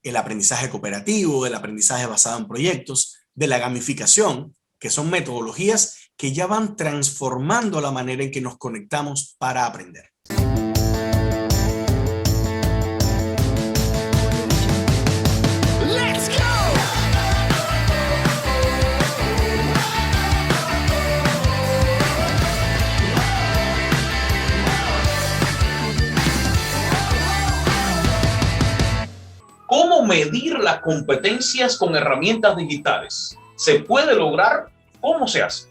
el aprendizaje cooperativo, el aprendizaje basado en proyectos, de la gamificación, que son metodologías que ya van transformando la manera en que nos conectamos para aprender. ¿Cómo medir las competencias con herramientas digitales? ¿Se puede lograr? ¿Cómo se hace?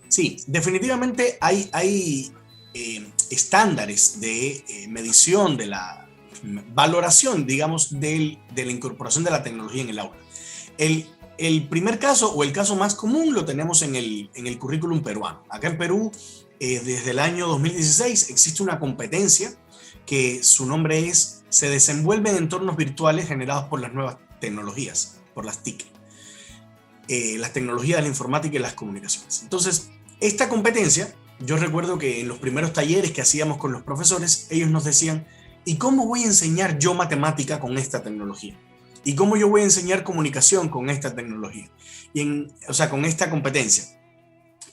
Sí, definitivamente hay estándares de medición de la valoración, digamos, de la incorporación de la tecnología en el aula. El primer caso o el caso más común lo tenemos en el currículum peruano. Acá en Perú, desde el año 2016, existe una competencia que su nombre es se desenvuelve en entornos virtuales generados por las nuevas tecnologías, por las TIC, las tecnologías de la informática y las comunicaciones. Entonces, esta competencia, yo recuerdo que en los primeros talleres que hacíamos con los profesores, ellos nos decían, ¿y cómo voy a enseñar yo matemática con esta tecnología? ¿Y cómo yo voy a enseñar comunicación con esta tecnología? O sea, con esta competencia.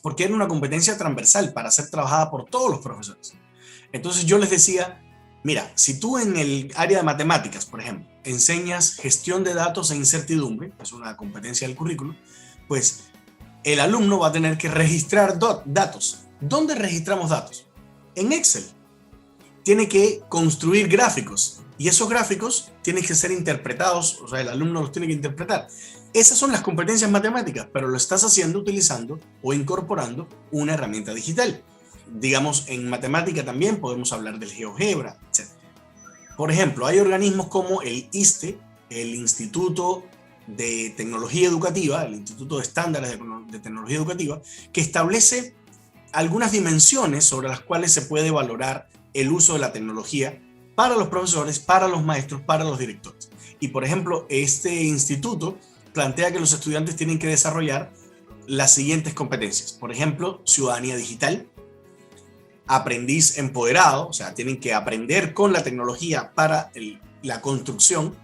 Porque era una competencia transversal para ser trabajada por todos los profesores. Entonces yo les decía, mira, si tú en el área de matemáticas, por ejemplo, enseñas gestión de datos e incertidumbre, es una competencia del currículo, pues el alumno va a tener que registrar datos. ¿Dónde registramos datos? En Excel. Tiene que construir gráficos y esos gráficos tienen que ser interpretados, o sea, el alumno los tiene que interpretar. Esas son las competencias matemáticas, pero lo estás haciendo utilizando o incorporando una herramienta digital. Digamos, en matemática también podemos hablar del GeoGebra, etc. Por ejemplo, hay organismos como el ISTE, el Instituto de Tecnología Educativa, el Instituto de Estándares de Tecnología Educativa, que establece algunas dimensiones sobre las cuales se puede valorar el uso de la tecnología para los profesores, para los maestros, para los directores. Y por ejemplo, este instituto plantea que los estudiantes tienen que desarrollar las siguientes competencias. Por ejemplo, ciudadanía digital, aprendiz empoderado, o sea, tienen que aprender con la tecnología para la construcción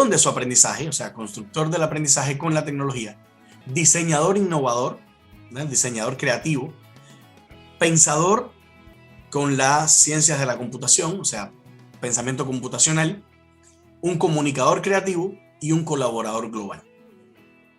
de su aprendizaje, o sea, constructor del aprendizaje con la tecnología, diseñador innovador, ¿no? Diseñador creativo, pensador con las ciencias de la computación, o sea, pensamiento computacional, un comunicador creativo y un colaborador global.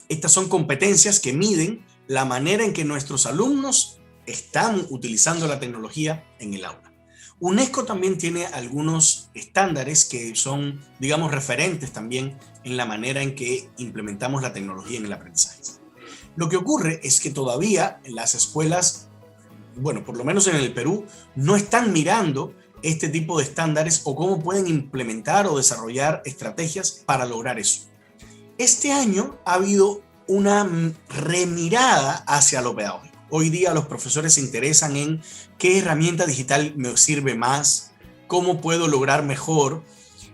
Estas son competencias que miden la manera en que nuestros alumnos están utilizando la tecnología en el aula. UNESCO también tiene algunos estándares que son, digamos, referentes también en la manera en que implementamos la tecnología en el aprendizaje. Lo que ocurre es que todavía las escuelas, bueno, por lo menos en el Perú, no están mirando este tipo de estándares o cómo pueden implementar o desarrollar estrategias para lograr eso. Este año ha habido una remirada hacia lo pedagógico. Hoy día los profesores se interesan en qué herramienta digital me sirve más, cómo puedo lograr mejor.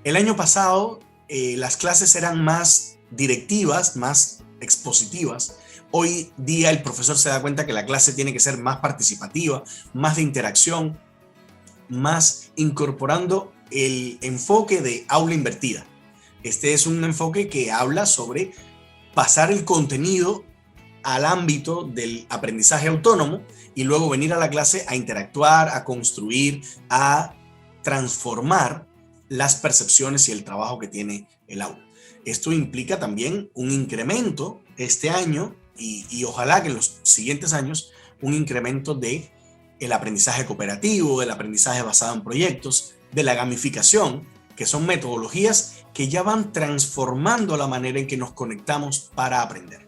El año pasado las clases eran más directivas, más expositivas. Hoy día el profesor se da cuenta que la clase tiene que ser más participativa, más de interacción, más incorporando el enfoque de aula invertida. Este es un enfoque que habla sobre pasar el contenido al ámbito del aprendizaje autónomo y luego venir a la clase a interactuar, a construir, a transformar las percepciones y el trabajo que tiene el aula. Esto implica también un incremento este año y ojalá que en los siguientes años un incremento de el aprendizaje cooperativo, del aprendizaje basado en proyectos, de la gamificación, que son metodologías que ya van transformando la manera en que nos conectamos para aprender.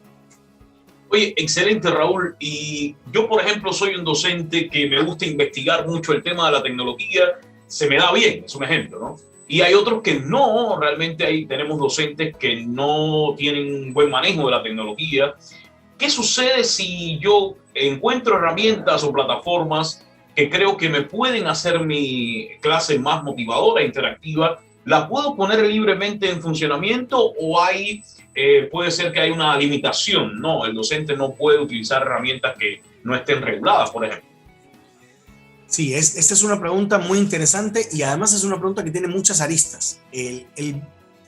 Oye, excelente, Raúl. Y yo, por ejemplo, soy un docente que me gusta investigar mucho el tema de la tecnología. Se me da bien, es un ejemplo, ¿no? Y hay otros que no, realmente ahí tenemos docentes que no tienen buen manejo de la tecnología. ¿Qué sucede si yo encuentro herramientas o plataformas que creo que me pueden hacer mi clase más motivadora e interactiva? ¿La puedo poner libremente en funcionamiento o puede ser que hay una limitación? No, el docente no puede utilizar herramientas que no estén reguladas, por ejemplo. Sí, esta es una pregunta muy interesante y además es una pregunta que tiene muchas aristas.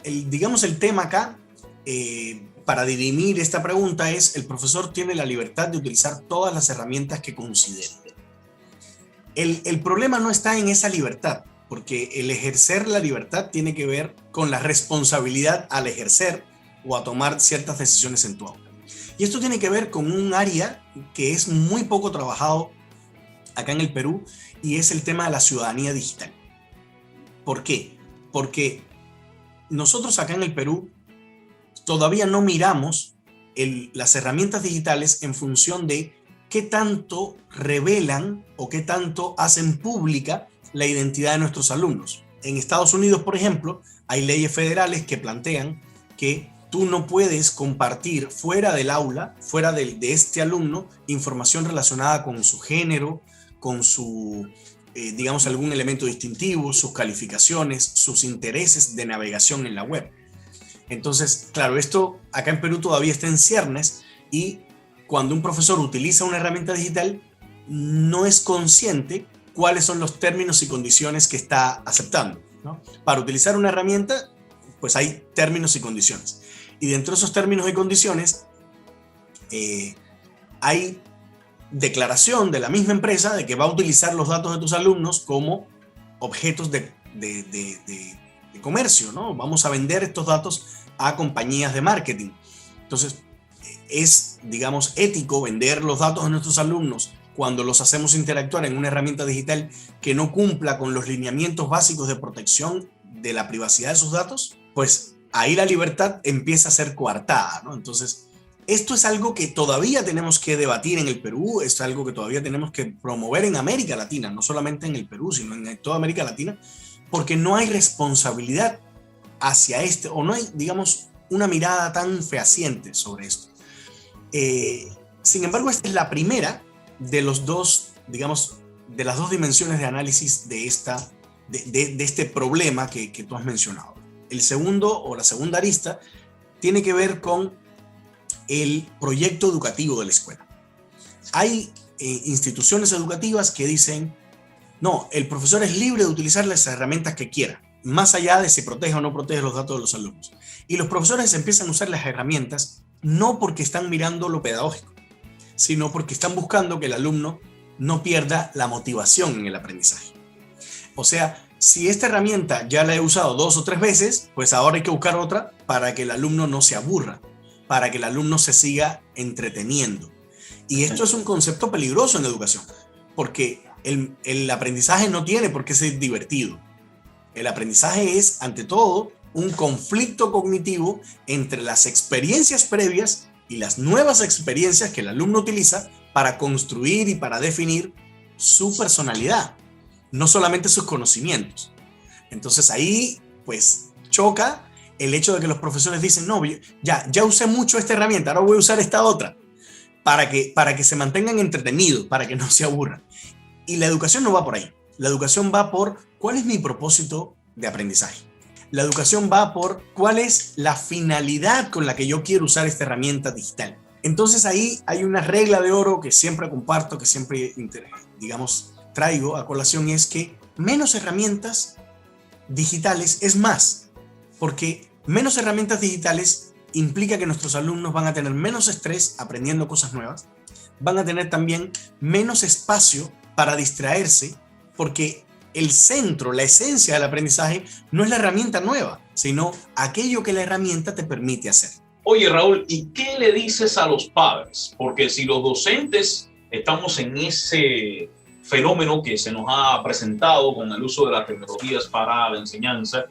digamos, el tema acá, para dirimir esta pregunta es: el profesor tiene la libertad de utilizar todas las herramientas que considere. El problema no está en esa libertad, porque el ejercer la libertad tiene que ver con la responsabilidad al ejercer o a tomar ciertas decisiones en tu aula. Y esto tiene que ver con un área que es muy poco trabajado acá en el Perú, y es el tema de la ciudadanía digital. ¿Por qué? Porque nosotros acá en el Perú todavía no miramos las herramientas digitales en función de qué tanto revelan o qué tanto hacen pública la identidad de nuestros alumnos. En Estados Unidos, por ejemplo, hay leyes federales que plantean que tú no puedes compartir fuera del aula, fuera de este alumno, información relacionada con su género, con su, digamos, algún elemento distintivo, sus calificaciones, sus intereses de navegación en la web. Entonces, claro, esto acá en Perú todavía está en ciernes, y cuando un profesor utiliza una herramienta digital, no es consciente cuáles son los términos y condiciones que está aceptando, ¿no? Para utilizar una herramienta, pues hay términos y condiciones. Y dentro de esos términos y condiciones, hay declaración de la misma empresa de que va a utilizar los datos de tus alumnos como objetos de comercio, ¿no? Vamos a vender estos datos a compañías de marketing. Entonces, es, digamos, ético vender los datos de nuestros alumnos cuando los hacemos interactuar en una herramienta digital que no cumpla con los lineamientos básicos de protección de la privacidad de sus datos. Pues ahí la libertad empieza a ser coartada, ¿no? Entonces, esto es algo que todavía tenemos que debatir en el Perú, es algo que todavía tenemos que promover en América Latina, no solamente en el Perú, sino en toda América Latina, porque no hay responsabilidad hacia o no hay, digamos, una mirada tan fehaciente sobre esto. Sin embargo, esta es la primera de los dos, digamos, de las dos dimensiones de análisis de este problema que tú has mencionado. El segundo, o la segunda arista, tiene que ver con el proyecto educativo de la escuela. Hay instituciones educativas que dicen: no, el profesor es libre de utilizar las herramientas que quiera, más allá de si protege o no protege los datos de los alumnos. Y los profesores empiezan a usar las herramientas no porque están mirando lo pedagógico, sino porque están buscando que el alumno no pierda la motivación en el aprendizaje. O sea, si esta herramienta ya la he usado 2 o 3 veces, pues ahora hay que buscar otra para que el alumno no se aburra, para que el alumno se siga entreteniendo. Y esto es un concepto peligroso en la educación, porque el aprendizaje no tiene por qué ser divertido. El aprendizaje es, ante todo, un conflicto cognitivo entre las experiencias previas y las nuevas experiencias que el alumno utiliza para construir y para definir su personalidad, no solamente sus conocimientos. Entonces ahí, pues, choca el hecho de que los profesores dicen: no, ya usé mucho esta herramienta, ahora voy a usar esta otra, para que se mantengan entretenidos, para que no se aburran. Y la educación no va por ahí. La educación va por cuál es mi propósito de aprendizaje. La educación va por cuál es la finalidad con la que yo quiero usar esta herramienta digital. Entonces ahí hay una regla de oro que siempre comparto, que siempre, digamos, traigo a colación, y es que menos herramientas digitales es más, porque menos herramientas digitales implica que nuestros alumnos van a tener menos estrés aprendiendo cosas nuevas, van a tener también menos espacio para distraerse, porque el centro, la esencia del aprendizaje no es la herramienta nueva, sino aquello que la herramienta te permite hacer. Oye, Raúl, ¿y qué le dices a los padres? Porque si los docentes estamos en ese fenómeno que se nos ha presentado con el uso de las tecnologías para la enseñanza,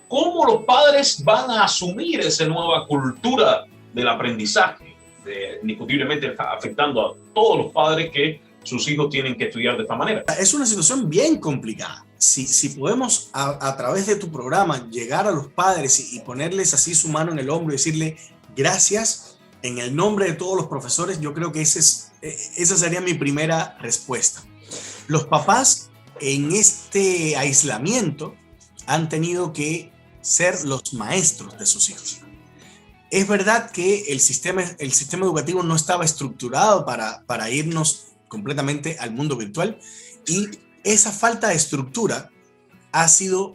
¿cómo los padres van a asumir esa nueva cultura del aprendizaje? Indiscutiblemente afectando a todos los padres que sus hijos tienen que estudiar de esta manera. Es una situación bien complicada. Si podemos a través de tu programa llegar a los padres y ponerles así su mano en el hombro y decirle gracias en el nombre de todos los profesores, yo creo que esa sería mi primera respuesta. Los papás en este aislamiento han tenido que ser los maestros de sus hijos. Es verdad que el sistema educativo no estaba estructurado para irnos completamente al mundo virtual, y esa falta de estructura ha sido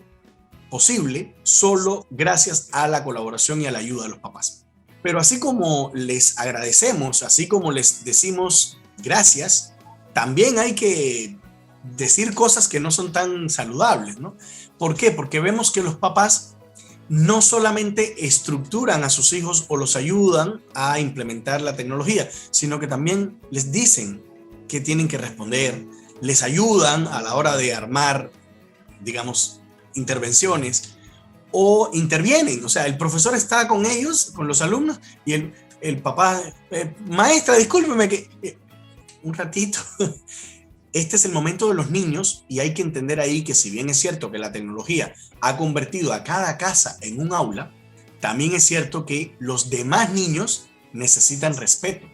posible solo gracias a la colaboración y a la ayuda de los papás. Pero así como les agradecemos, así como les decimos gracias, también hay que decir cosas que no son tan saludables, ¿no? ¿Por qué? Porque vemos que los papás no solamente estructuran a sus hijos o los ayudan a implementar la tecnología, sino que también les dicen que tienen que responder, les ayudan a la hora de armar, digamos, intervenciones o intervienen. O sea, el profesor está con ellos, con los alumnos, y el papá, maestra, discúlpeme que un ratito. Este es el momento de los niños y hay que entender ahí que si bien es cierto que la tecnología ha convertido a cada casa en un aula, también es cierto que los demás niños necesitan respeto,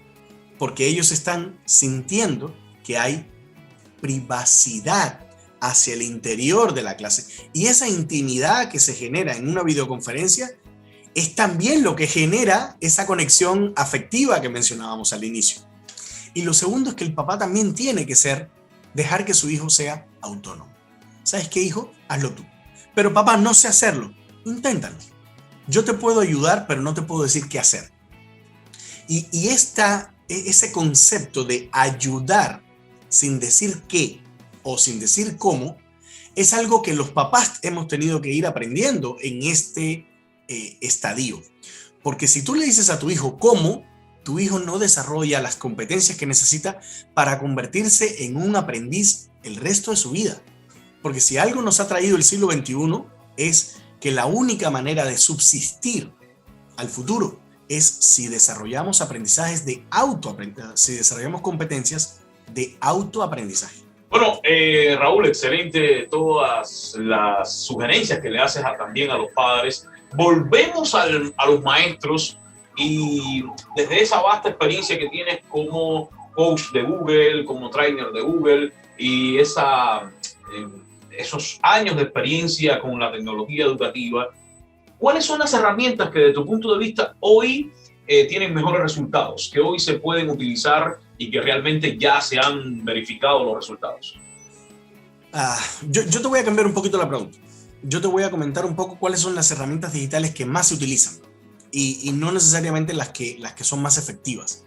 porque ellos están sintiendo que hay privacidad hacia el interior de la clase. Y esa intimidad que se genera en una videoconferencia es también lo que genera esa conexión afectiva que mencionábamos al inicio. Y lo segundo es que el papá también tiene que dejar que su hijo sea autónomo. ¿Sabes qué, hijo? Hazlo tú. Pero papá, no sé hacerlo. Inténtalo. Yo te puedo ayudar, pero no te puedo decir qué hacer. Y ese concepto de ayudar sin decir qué o sin decir cómo, es algo que los papás hemos tenido que ir aprendiendo en este estadio. Porque si tú le dices a tu hijo cómo, tu hijo no desarrolla las competencias que necesita para convertirse en un aprendiz el resto de su vida. Porque si algo nos ha traído el siglo XXI es que la única manera de subsistir al futuro es si desarrollamos aprendizajes de autoaprendizaje, si desarrollamos competencias de autoaprendizaje. Bueno, Raúl, excelente todas las sugerencias que le haces también a los padres. Volvemos a los maestros y desde esa vasta experiencia que tienes como coach de Google, como trainer de Google y esos años de experiencia con la tecnología educativa, ¿cuáles son las herramientas que desde tu punto de vista hoy tienen mejores resultados, que hoy se pueden utilizar y que realmente ya se han verificado los resultados? Yo te voy a cambiar un poquito la pregunta. Yo te voy a comentar un poco cuáles son las herramientas digitales que más se utilizan y no necesariamente las que son más efectivas.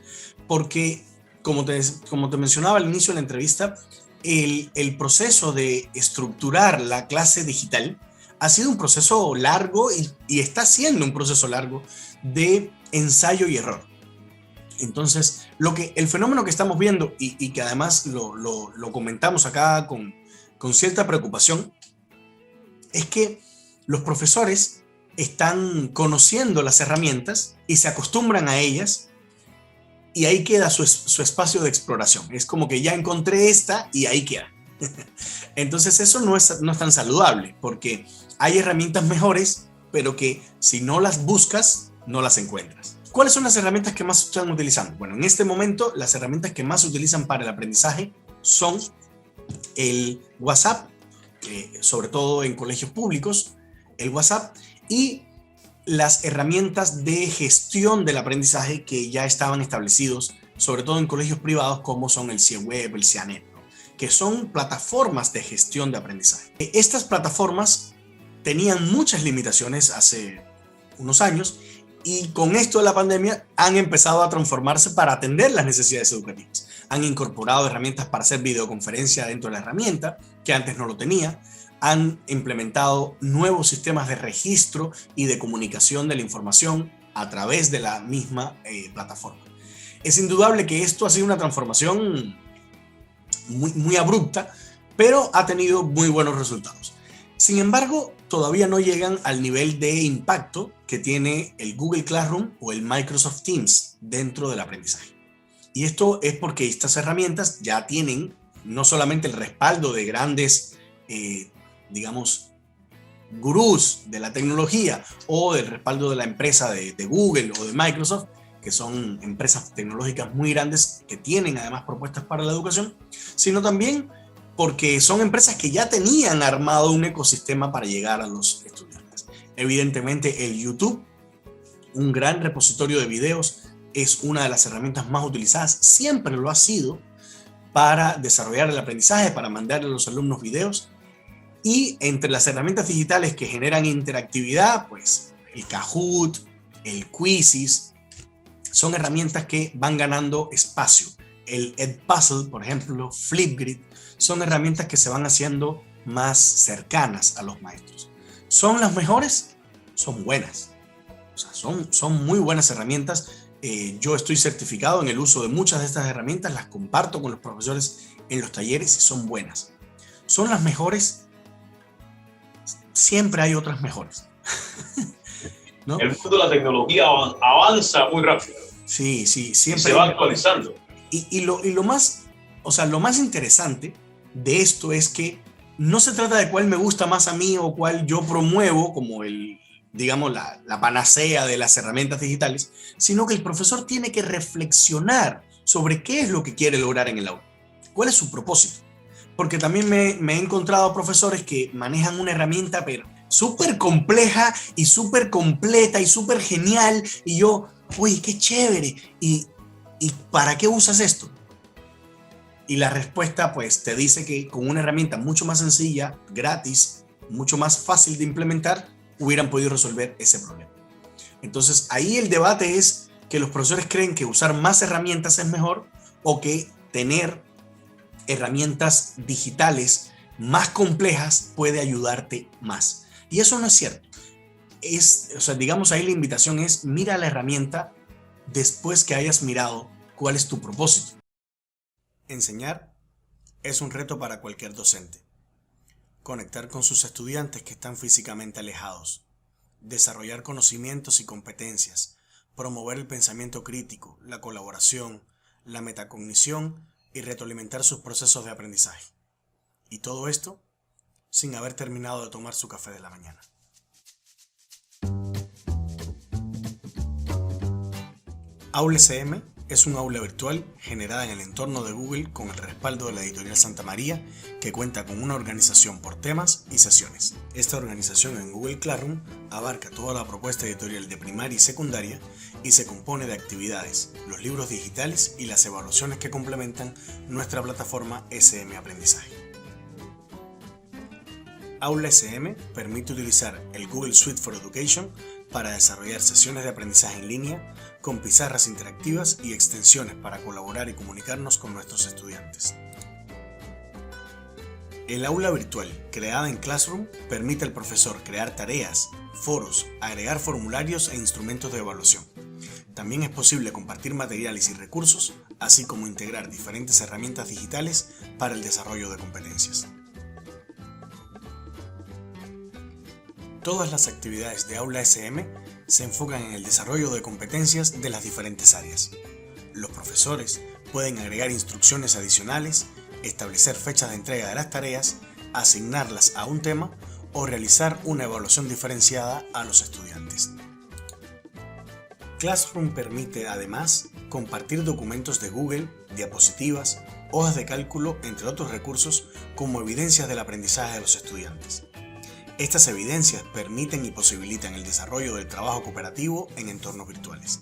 Porque, como te mencionaba al inicio de la entrevista, el proceso de estructurar la clase digital ha sido un proceso largo y está siendo un proceso largo de ensayo y error. Entonces, el fenómeno que estamos viendo y que además lo comentamos acá con cierta preocupación es que los profesores están conociendo las herramientas y se acostumbran a ellas y ahí queda su espacio de exploración. Es como que ya encontré esta y ahí queda. Entonces eso no es tan saludable porque hay herramientas mejores, pero que si no las buscas, no las encuentras. ¿Cuáles son las herramientas que más se están utilizando? Bueno, en este momento las herramientas que más se utilizan para el aprendizaje son el WhatsApp, sobre todo en colegios públicos, el WhatsApp y las herramientas de gestión del aprendizaje que ya estaban establecidos, sobre todo en colegios privados como son el CIEWeb, el CIANET, ¿no? Que son plataformas de gestión de aprendizaje. Estas plataformas tenían muchas limitaciones hace unos años y con esto de la pandemia han empezado a transformarse para atender las necesidades educativas. Han incorporado herramientas para hacer videoconferencia dentro de la herramienta, que antes no lo tenía. Han implementado nuevos sistemas de registro y de comunicación de la información a través de la misma plataforma. Es indudable que esto ha sido una transformación muy abrupta, pero ha tenido muy buenos resultados. Sin embargo, todavía no llegan al nivel de impacto que tiene el Google Classroom o el Microsoft Teams dentro del aprendizaje. Y esto es porque estas herramientas ya tienen no solamente el respaldo de grandes, digamos, gurús de la tecnología o del respaldo de la empresa de Google o de Microsoft, que son empresas tecnológicas muy grandes que tienen además propuestas para la educación, sino también porque son empresas que ya tenían armado un ecosistema para llegar a los estudiantes. Evidentemente el YouTube, un gran repositorio de videos, es una de las herramientas más utilizadas, siempre lo ha sido, para desarrollar el aprendizaje, para mandarle a los alumnos videos. Y entre las herramientas digitales que generan interactividad, pues el Kahoot, el Quizzes, son herramientas que van ganando espacio. El Edpuzzle, por ejemplo, Flipgrid, son herramientas que se van haciendo más cercanas a los maestros. ¿Son las mejores? Son buenas. O sea, son muy buenas herramientas. Yo estoy certificado en el uso de muchas de estas herramientas, las comparto con los profesores en los talleres y son buenas. ¿Son las mejores? Siempre hay otras mejores. ¿No? El mundo de la tecnología avanza muy rápido. Sí, siempre. Se va actualizando. Y lo más, o sea, lo más interesante de esto es que no se trata de cuál me gusta más a mí o cuál yo promuevo como digamos, la panacea de las herramientas digitales, sino que el profesor tiene que reflexionar sobre qué es lo que quiere lograr en el aula, cuál es su propósito. Porque también me he encontrado profesores que manejan una herramienta pero súper compleja y súper completa y súper genial, y yo, uy, qué chévere, ¿y para qué usas esto? Y la respuesta pues te dice que con una herramienta mucho más sencilla, gratis, mucho más fácil de implementar, hubieran podido resolver ese problema. Entonces ahí el debate es que los profesores creen que usar más herramientas es mejor o que tener herramientas digitales más complejas puede ayudarte más. Y eso no es cierto. O sea, digamos ahí la invitación es mira la herramienta después que hayas mirado cuál es tu propósito. Enseñar es un reto para cualquier docente. Conectar con sus estudiantes que están físicamente alejados, desarrollar conocimientos y competencias, promover el pensamiento crítico, la colaboración, la metacognición y retroalimentar sus procesos de aprendizaje. Y todo esto sin haber terminado de tomar su café de la mañana. Aula SM es un aula virtual generada en el entorno de Google con el respaldo de la editorial Santa María, que cuenta con una organización por temas y sesiones. Esta organización en Google Classroom abarca toda la propuesta editorial de primaria y secundaria y se compone de actividades, los libros digitales y las evaluaciones que complementan nuestra plataforma SM Aprendizaje. Aula SM permite utilizar el Google Suite for Education para desarrollar sesiones de aprendizaje en línea con pizarras interactivas y extensiones para colaborar y comunicarnos con nuestros estudiantes. El aula virtual, creada en Classroom, permite al profesor crear tareas, foros, agregar formularios e instrumentos de evaluación. También es posible compartir materiales y recursos, así como integrar diferentes herramientas digitales para el desarrollo de competencias. Todas las actividades de Aula SM se enfocan en el desarrollo de competencias de las diferentes áreas. Los profesores pueden agregar instrucciones adicionales, establecer fechas de entrega de las tareas, asignarlas a un tema o realizar una evaluación diferenciada a los estudiantes. Classroom permite además compartir documentos de Google, diapositivas, hojas de cálculo, entre otros recursos como evidencias del aprendizaje de los estudiantes. Estas evidencias permiten y posibilitan el desarrollo del trabajo cooperativo en entornos virtuales.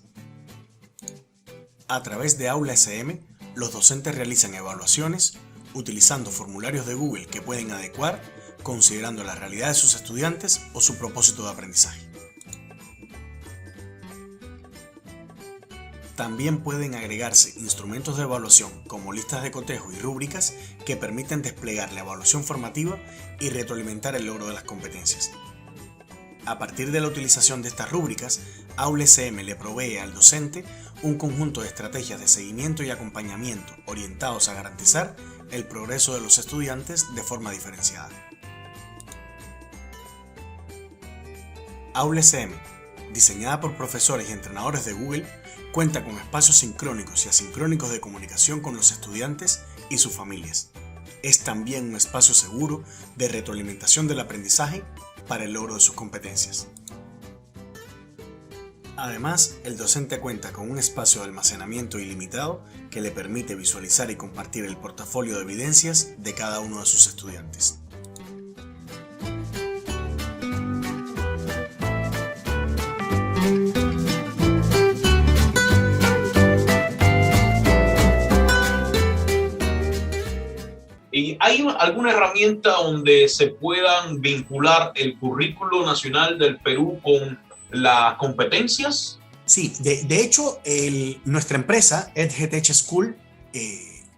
A través de Aula SM, los docentes realizan evaluaciones utilizando formularios de Google que pueden adecuar considerando la realidad de sus estudiantes o su propósito de aprendizaje. También pueden agregarse instrumentos de evaluación como listas de cotejo y rúbricas que permiten desplegar la evaluación formativa y retroalimentar el logro de las competencias. A partir de la utilización de estas rúbricas, Aula SM le provee al docente un conjunto de estrategias de seguimiento y acompañamiento orientados a garantizar el progreso de los estudiantes de forma diferenciada. Aula SM, diseñada por profesores y entrenadores de Google, cuenta con espacios sincrónicos y asincrónicos de comunicación con los estudiantes y sus familias. Es también un espacio seguro de retroalimentación del aprendizaje para el logro de sus competencias. Además, el docente cuenta con un espacio de almacenamiento ilimitado que le permite visualizar y compartir el portafolio de evidencias de cada uno de sus estudiantes. ¿Hay alguna herramienta donde se puedan vincular el currículo nacional del Perú con las competencias? Sí, de hecho, nuestra empresa, EdGTech School,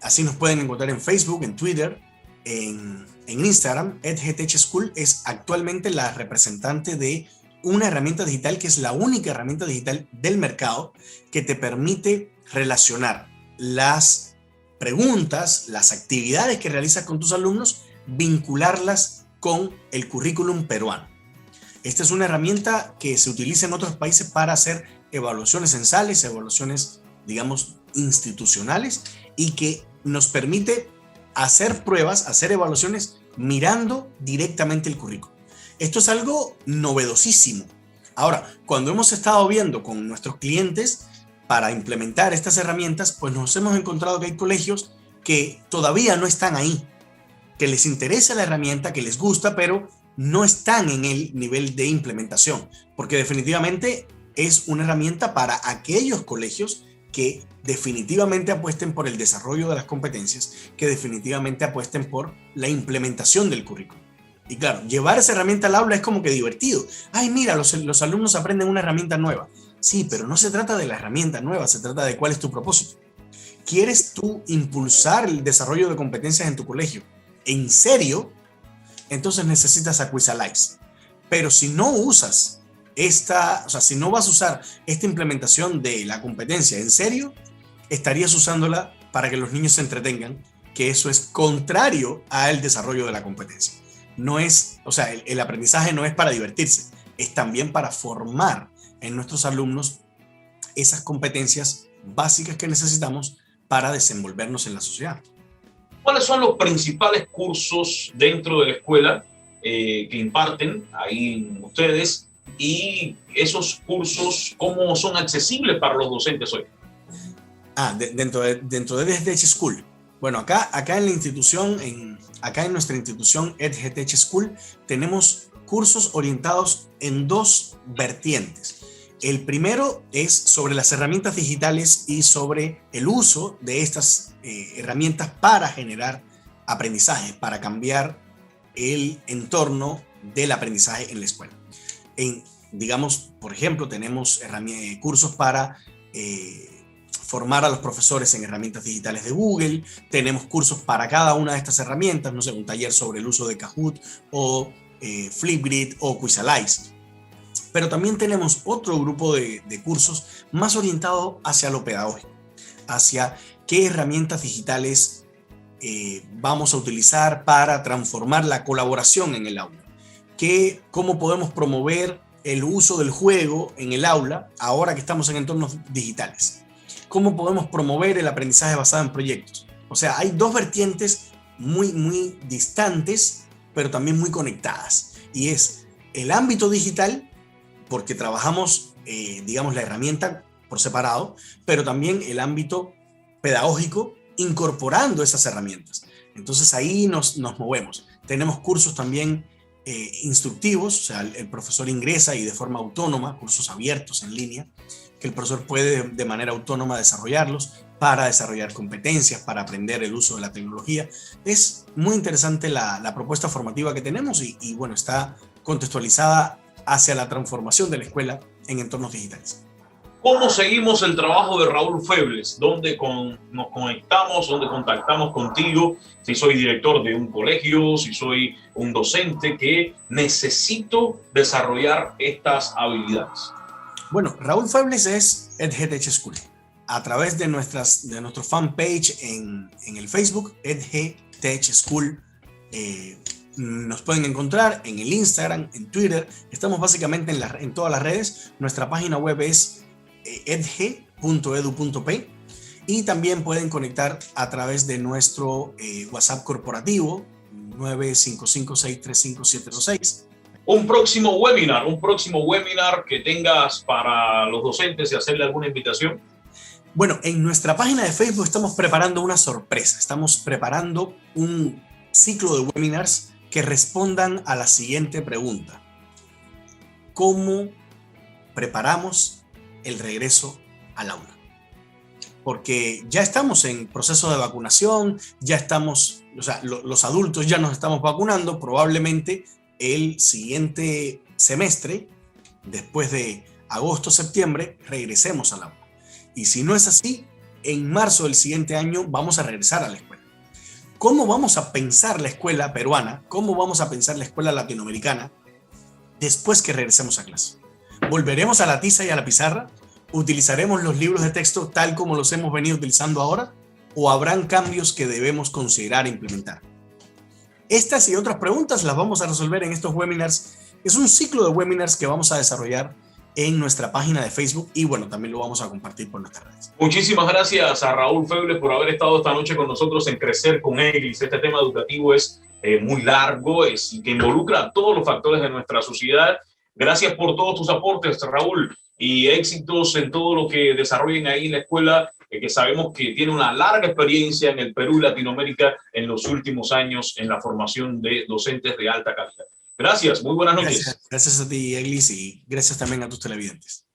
así nos pueden encontrar en Facebook, en Twitter, en Instagram. EdGTech School es actualmente la representante de una herramienta digital que es la única herramienta digital del mercado que te permite relacionar las preguntas, las actividades que realizas con tus alumnos, vincularlas con el currículum peruano. Esta es una herramienta que se utiliza en otros países para hacer evaluaciones censales, evaluaciones, digamos, institucionales, y que nos permite hacer pruebas, hacer evaluaciones mirando directamente el currículum. Esto es algo novedosísimo. Ahora, cuando hemos estado viendo con nuestros clientes para implementar estas herramientas, pues nos hemos encontrado que hay colegios que todavía no están ahí, que les interesa la herramienta, que les gusta, pero no están en el nivel de implementación, porque definitivamente es una herramienta para aquellos colegios que definitivamente apuesten por el desarrollo de las competencias, que definitivamente apuesten por la implementación del currículum. Y claro, llevar esa herramienta al aula es como que divertido. Ay, mira, los alumnos aprenden una herramienta nueva. Sí, pero no se trata de la herramienta nueva, se trata de cuál es tu propósito. ¿Quieres tú impulsar el desarrollo de competencias en tu colegio en serio? Entonces necesitas a Quizalize. Pero si no usas si no vas a usar esta implementación de la competencia en serio, estarías usándola para que los niños se entretengan, que eso es contrario al desarrollo de la competencia. No es, el aprendizaje no es para divertirse, es también para formar en nuestros alumnos esas competencias básicas que necesitamos para desenvolvernos en la sociedad. ¿Cuáles son los principales cursos dentro de la escuela que imparten ahí ustedes? Y esos cursos, ¿cómo son accesibles para los docentes hoy? Dentro de EdGTech School. Bueno, acá en la institución, acá en nuestra institución EdGTech School, tenemos cursos orientados en dos vertientes. El primero es sobre las herramientas digitales y sobre el uso de estas herramientas para generar aprendizaje, para cambiar el entorno del aprendizaje en la escuela. Digamos, por ejemplo, tenemos cursos para formar a los profesores en herramientas digitales de Google. Tenemos cursos para cada una de estas herramientas, no sé, un taller sobre el uso de Kahoot o Flipgrid o Quizalize. Pero también tenemos otro grupo de cursos más orientado hacia lo pedagógico, hacia qué herramientas digitales vamos a utilizar para transformar la colaboración en el aula, cómo podemos promover el uso del juego en el aula ahora que estamos en entornos digitales, cómo podemos promover el aprendizaje basado en proyectos. O sea, hay dos vertientes muy distantes, pero también muy conectadas, y es el ámbito digital, porque trabajamos, digamos, la herramienta por separado, pero también el ámbito pedagógico incorporando esas herramientas. Entonces ahí nos movemos. Tenemos cursos también instructivos, o sea, el profesor ingresa y de forma autónoma, cursos abiertos en línea, que el profesor puede de manera autónoma desarrollarlos para desarrollar competencias, para aprender el uso de la tecnología. Es muy interesante la propuesta formativa que tenemos y bueno, está contextualizada hacia la transformación de la escuela en entornos digitales. ¿Cómo seguimos el trabajo de Raúl Febles? ¿Dónde nos conectamos? ¿Dónde contactamos contigo? Si soy director de un colegio, si soy un docente que necesito desarrollar estas habilidades. Bueno, Raúl Febles es EdGTech School. A través de nuestro fanpage en el Facebook, EdGTech School, nos pueden encontrar en el Instagram, en Twitter. Estamos básicamente en todas las redes. Nuestra página web es edg.edu.p y también pueden conectar a través de nuestro WhatsApp corporativo 955-635-726. Un próximo webinar que tengas para los docentes y hacerle alguna invitación. Bueno, en nuestra página de Facebook estamos preparando una sorpresa. Estamos preparando un ciclo de webinars que respondan a la siguiente pregunta: ¿cómo preparamos el regreso al aula? porque ya estamos en proceso de vacunación, ya estamos, o sea, los adultos ya nos estamos vacunando, probablemente el siguiente semestre, después de agosto, septiembre, regresemos al aula. Y si no es así, en marzo del siguiente año vamos a regresar a la escuela. ¿Cómo vamos a pensar la escuela peruana? ¿Cómo vamos a pensar la escuela latinoamericana después que regresemos a clase? ¿Volveremos a la tiza y a la pizarra? ¿Utilizaremos los libros de texto tal como los hemos venido utilizando ahora? ¿O habrán cambios que debemos considerar e implementar? Estas y otras preguntas las vamos a resolver en estos webinars. Es un ciclo de webinars que vamos a desarrollar en nuestra página de Facebook y bueno, también lo vamos a compartir por nuestras redes. Muchísimas gracias a Raúl Febres por haber estado esta noche con nosotros en Crecer con EGLIS. Este tema educativo es muy largo y que involucra a todos los factores de nuestra sociedad. Gracias por todos tus aportes, Raúl, y éxitos en todo lo que desarrollen ahí en la escuela, que sabemos que tiene una larga experiencia en el Perú y Latinoamérica en los últimos años en la formación de docentes de alta calidad. Gracias, muy buenas noches. Gracias a ti, Eglis, y gracias también a tus televidentes.